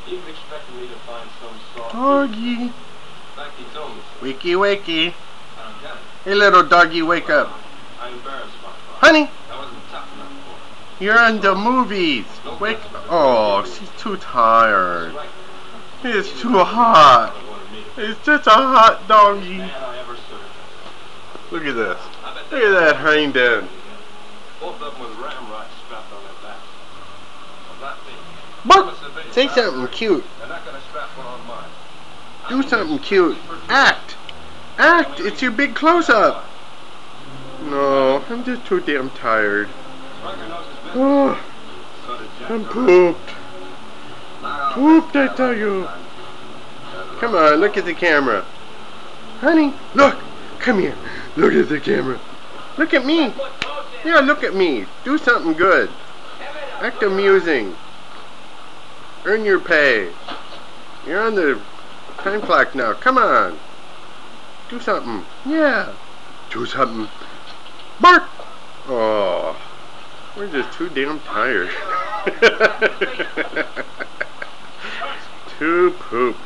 He was expecting me to find some soft Doggy. In fact, he told me so. Wakey, wakey. I don't get it. Hey, little doggy, wake up. I'm embarrassed, SpongeBob. Honey, I wasn't tough enough for it. you're in the movies. Wake. Oh, she's too tired. It's too hot. It's just a hot doggy. Look at this. Look at that hind end. Both of them with ramrods strapped on their backs. I'm not thinking. Bark! Say something cute. They're not gonna strap one on mine. Do something cute. Act. Act. It's your big close-up. No, I'm just too damn tired. Oh, I'm pooped. Pooped, I tell you. Come on, look at the camera. Honey, look. Come here. Look at the camera. Look at me. Yeah, look at me. Do something good. Act amusing. Earn your pay. You're on the time clock now. Come on. Do something. Yeah. Do something. Bark. Oh, we're just too damn tired. Too pooped.